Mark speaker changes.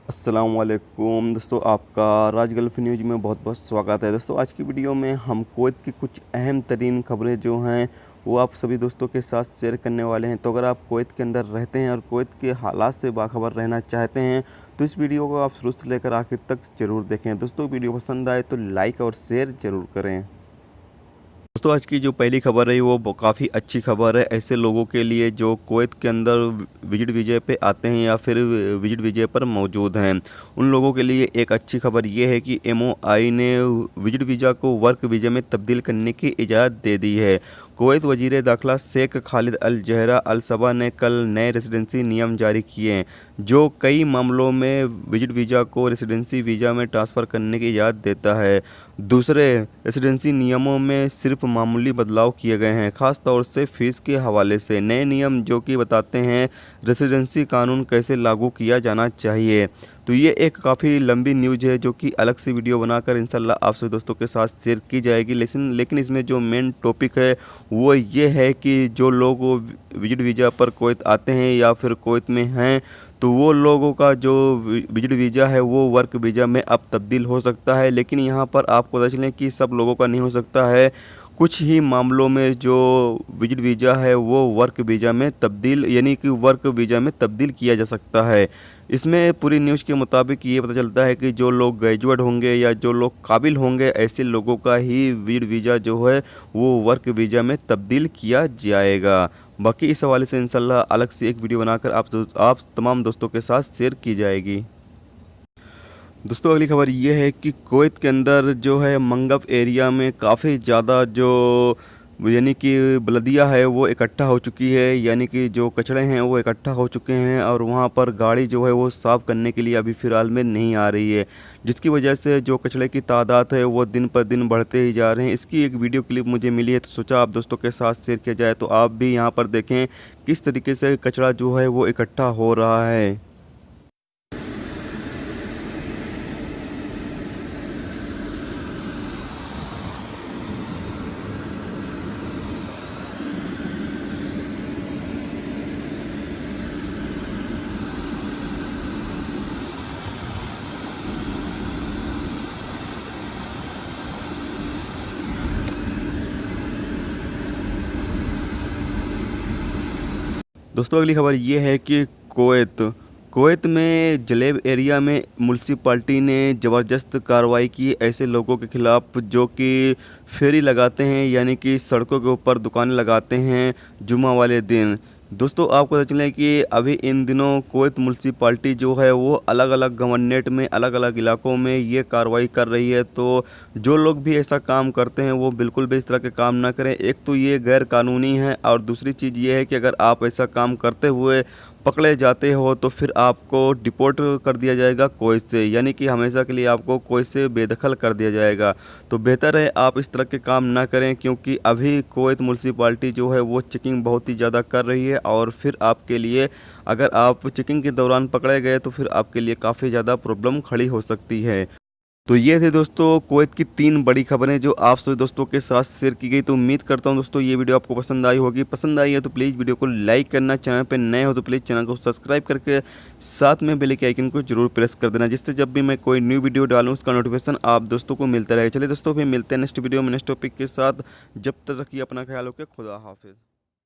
Speaker 1: अस्सलाम वालेकुम दोस्तों, आपका राज गल्फ न्यूज़ में बहुत बहुत स्वागत है। दोस्तों आज की वीडियो में हम कुवैत की कुछ अहम तरीन खबरें जो हैं वो आप सभी दोस्तों के साथ शेयर करने वाले हैं। तो अगर आप कुवैत के अंदर रहते हैं और कुवैत के हालात से बाखबर रहना चाहते हैं तो इस वीडियो को आप शुरू से लेकर आखिर तक ज़रूर देखें। दोस्तों वीडियो पसंद आए तो लाइक और शेयर ज़रूर करें। दोस्तों आज की जो पहली खबर है वो काफ़ी अच्छी खबर है ऐसे लोगों के लिए जो कुवैत के अंदर विजिट वीज़े पे आते हैं या फिर विजिट वीज़े पर मौजूद हैं। उन लोगों के लिए एक अच्छी खबर ये है कि MOI ने विजिट वीज़ा को वर्क वीज़े में तब्दील करने की इजाज़त दे दी है। कुवैत वज़ीर दाखिला शेख खालिद अल जहरा अल सबा ने कल नए रेसिडेंसी नियम जारी किए हैं जो कई मामलों में विजिट वीज़ा को रेसिडेंसी वीज़ा में ट्रांसफ़र करने की इजाज़त देता है। दूसरे रेसिडेंसी नियमों में सिर्फ मामूली बदलाव किए गए हैं, ख़ास तौर से फ़ीस के हवाले से। नए नियम जो कि बताते हैं रेसिडेंसी कानून कैसे लागू किया जाना चाहिए। तो ये एक काफ़ी लंबी न्यूज़ है जो कि अलग से वीडियो बनाकर इंशाल्लाह आप सभी दोस्तों के साथ शेयर की जाएगी। लेकिन इसमें जो मेन टॉपिक है वो ये है कि जो लोग विजिट वीज़ा पर कुवैत आते हैं या फिर कुवैत में हैं तो वो लोगों का जो विजिट वीज़ा है वो वर्क वीज़ा में अब तब्दील हो सकता है। लेकिन यहाँ पर आपको पता चलें कि सब लोगों का नहीं हो सकता है। कुछ ही मामलों में जो विजिट वीज़ा है वो वर्क वीज़ा में तब्दील कि वर्क वीज़ा में तब्दील किया जा सकता है। इसमें पूरी न्यूज़ के मुताबिक ये पता चलता है कि जो लोग ग्रेजुएट होंगे या जो लोग काबिल होंगे ऐसे लोगों का ही विजिट वीज़ा जो है वो वर्क वीज़ा में तब्दील किया जाएगा। बाकी इस हवाले से इंशाल्लाह अलग से एक वीडियो बनाकर आप तमाम दोस्तों के साथ शेयर की जाएगी। दोस्तों अगली खबर ये है कि कुवैत के अंदर जो है मंगफ एरिया में काफ़ी ज़्यादा जो कि बलदिया है वो इकट्ठा हो चुकी है, कि जो कचड़े हैं वो इकट्ठा हो चुके हैं और वहाँ पर गाड़ी जो है वो साफ़ करने के लिए अभी फ़िलहाल में नहीं आ रही है, जिसकी वजह से जो कचड़े की तादाद है वो दिन पर दिन बढ़ते ही जा रहे हैं। इसकी एक वीडियो क्लिप मुझे मिली है तो सोचा आप दोस्तों के साथ शेयर किया जाए। तो आप भी यहाँ पर देखें किस तरीके से कचरा जो है वो इकट्ठा हो रहा है। दोस्तों अगली खबर ये है कि कुवैत में जलेब एरिया में म्युनिसिपैलिटी ने ज़बरदस्त कार्रवाई की ऐसे लोगों के ख़िलाफ़ जो कि फेरी लगाते हैं, कि सड़कों के ऊपर दुकानें लगाते हैं जुमा वाले दिन। दोस्तों आपको पता चले कि अभी इन दिनों कुवैत म्युनिसिपैलिटी जो है वो अलग अलग गवर्नरेट में अलग अलग इलाकों में ये कार्रवाई कर रही है। तो जो लोग भी ऐसा काम करते हैं वो बिल्कुल भी इस तरह के काम ना करें। एक तो ये गैर कानूनी है और दूसरी चीज़ ये है कि अगर आप ऐसा काम करते हुए पकड़े जाते हो तो फिर आपको डिपोर्ट कर दिया जाएगा कुवैत से, कि हमेशा के लिए आपको कुवैत से बेदखल कर दिया जाएगा। तो बेहतर है आप इस तरह के काम ना करें, क्योंकि अभी कुवैत म्युनिसिपैलिटी जो है वो चेकिंग बहुत ही ज़्यादा कर रही है और फिर आपके लिए अगर आप चेकिंग के दौरान पकड़े गए तो फिर आपके लिए काफ़ी ज़्यादा प्रॉब्लम खड़ी हो सकती है। तो ये थे दोस्तों कुवैत की 3 बड़ी खबरें जो आप सभी दोस्तों के साथ शेयर की गई। तो उम्मीद करता हूं दोस्तों ये वीडियो आपको पसंद आई होगी। पसंद आई है तो प्लीज़ वीडियो को लाइक करना, चैनल पे नए हो तो प्लीज़ चैनल को सब्सक्राइब करके साथ में बेल के आइकन को जरूर प्रेस कर देना, जिससे जब भी मैं कोई न्यू वीडियो डालूँ उसका नोटिफिकेशन आप दोस्तों को मिलता रहेगा। चलिए दोस्तों फिर मिलते हैं नेक्स्ट वीडियो में नेक्स्ट टॉपिक के साथ। जब तक रखिए अपना ख्याल, ओके, खुदा हाफिज़।